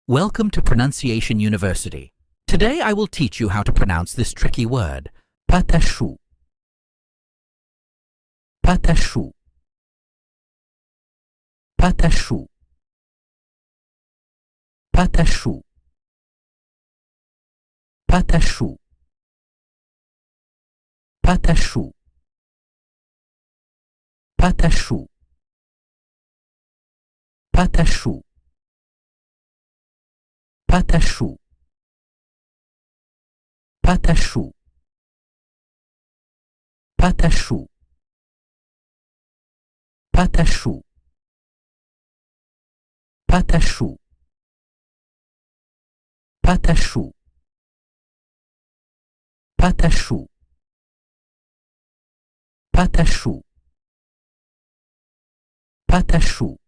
Welcome to Pronunciation University. Today I will teach you how to pronounce this tricky word, Pâte. Pâte. Pâte. Pâte. Pâte. Pâte. Pâte. Pâte. Pâte. Pâte. Pâte. Pâte. Pâte. Pâte. Pâte. Pâte. Pâte.